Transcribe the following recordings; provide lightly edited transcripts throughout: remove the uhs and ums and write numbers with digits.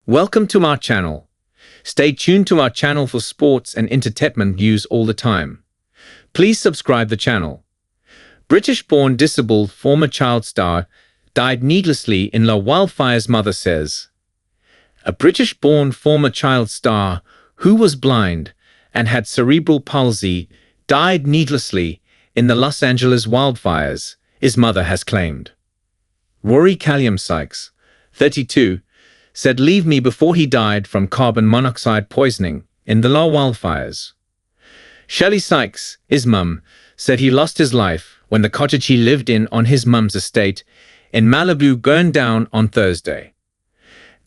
Welcome to our channel. Stay tuned to our channel for sports and entertainment news all the time. Please subscribe the channel. British-born disabled former child star died needlessly in the wildfires, mother says. A British-born former child star who was blind and had cerebral palsy died needlessly in the Los Angeles wildfires, his mother has claimed. Rory Callum Sykes, 32, said leave me before he died from carbon monoxide poisoning in the wildfires. Shelley Sykes, his mum, said he lost his life when the cottage he lived in on his mum's estate in Malibu burned down on Thursday.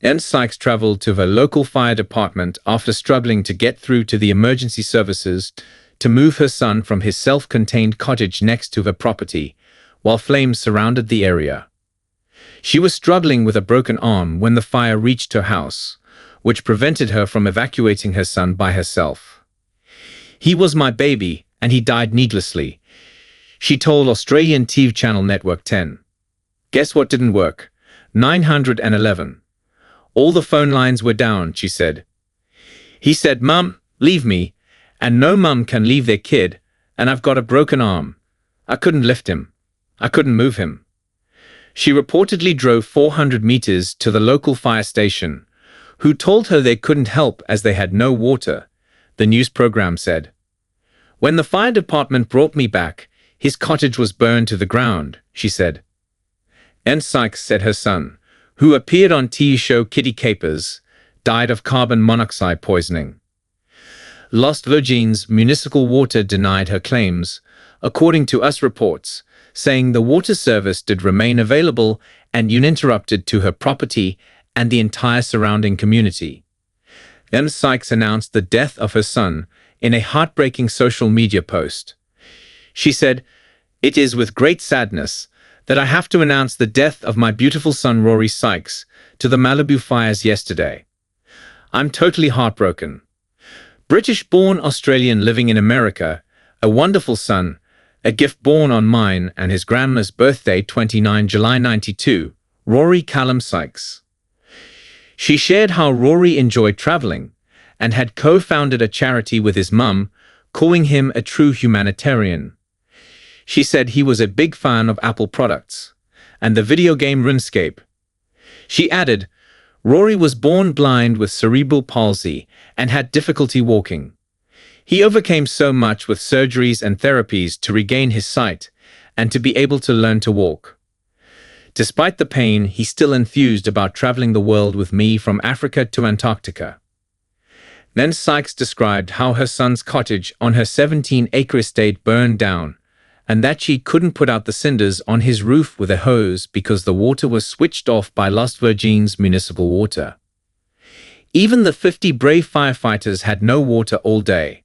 Sykes traveled to the local fire department after struggling to get through to the emergency services to move her son from his self-contained cottage next to the property, while flames surrounded the area. She was struggling with a broken arm when the fire reached her house, which prevented her from evacuating her son by herself. He was my baby, and he died needlessly, she told Australian TV channel Network 10. Guess what didn't work? 911. All the phone lines were down, she said. He said, "Mum, leave me," and no mum can leave their kid, and I've got a broken arm. I couldn't lift him. I couldn't move him. She reportedly drove 400 meters to the local fire station, who told her they couldn't help as they had no water, the news program said. When the fire department brought me back, his cottage was burned to the ground, she said. Sykes said her son, who appeared on TV show Kitty Capers, died of carbon monoxide poisoning. Los Virgins Municipal Water denied her claims, according to US reports, saying the water service did remain available and uninterrupted to her property and the entire surrounding community. Sykes announced the death of her son in a heartbreaking social media post. She said, "It is with great sadness that I have to announce the death of my beautiful son Rory Sykes to the Malibu fires yesterday. I'm totally heartbroken. British-born Australian living in America, a wonderful son, a gift born on mine and his grandma's birthday 29 July 92, Rory Callum Sykes." She shared how Rory enjoyed traveling and had co-founded a charity with his mum, calling him a true humanitarian. She said he was a big fan of Apple products and the video game RuneScape. She added, Rory was born blind with cerebral palsy and had difficulty walking. He overcame so much with surgeries and therapies to regain his sight and to be able to learn to walk. Despite the pain, he's still enthused about traveling the world with me from Africa to Antarctica. Then Sykes described how her son's cottage on her 17-acre estate burned down and that she couldn't put out the cinders on his roof with a hose because the water was switched off by Los Virgins Municipal Water. Even the 50 brave firefighters had no water all day.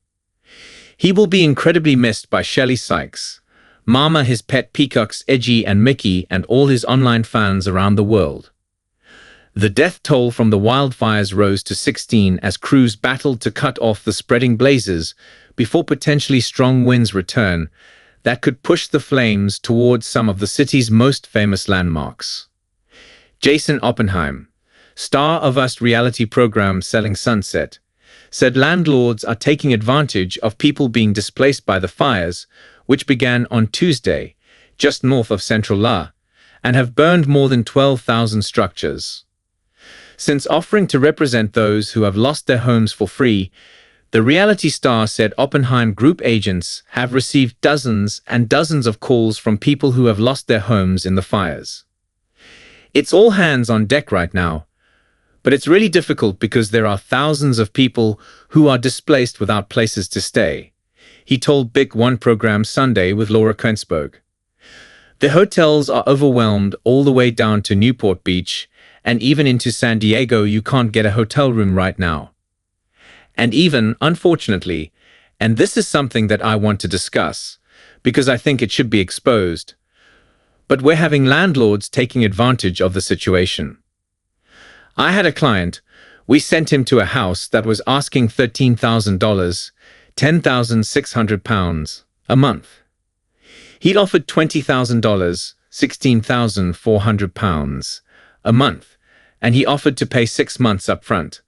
He will be incredibly missed by Shelley Sykes, Mama, his pet peacocks Edgy and Mickey, and all his online fans around the world. The death toll from the wildfires rose to 16 as crews battled to cut off the spreading blazes before potentially strong winds return that could push the flames towards some of the city's most famous landmarks. Jason Oppenheim, star of US reality program Selling Sunset, said landlords are taking advantage of people being displaced by the fires, which began on Tuesday, just north of central La, and have burned more than 12,000 structures. Since offering to represent those who have lost their homes for free, the reality star said Oppenheim Group agents have received dozens and dozens of calls from people who have lost their homes in the fires. It's all hands on deck right now, but it's really difficult because there are thousands of people who are displaced without places to stay, he told Big One program Sunday with Laura Kensberg. The hotels are overwhelmed all the way down to Newport Beach, and even into San Diego you can't get a hotel room right now. And even, unfortunately, and this is something that I want to discuss, because I think it should be exposed, but we're having landlords taking advantage of the situation. I had a client, we sent him to a house that was asking $13,000, £10,600 a month. He'd offered $20,000, £16,400 a month, and he offered to pay 6 months up front.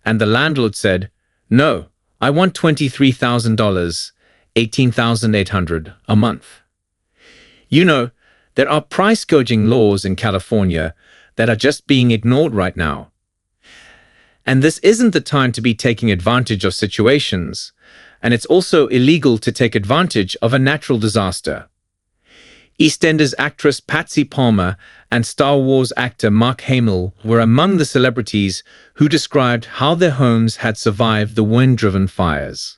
And the landlord said, "No, I want $23,000, $18,800 a month." You know, there are price gouging laws in California that are just being ignored right now. And this isn't the time to be taking advantage of situations, and it's also illegal to take advantage of a natural disaster. EastEnders actress Patsy Palmer and Star Wars actor Mark Hamill were among the celebrities who described how their homes had survived the wind-driven fires.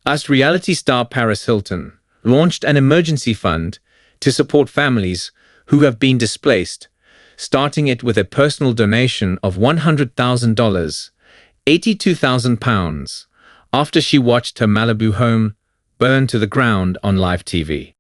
As reality star Paris Hilton launched an emergency fund to support families who have been displaced, starting it with a personal donation of $100,000, £82,000, after she watched her Malibu home burn to the ground on live TV.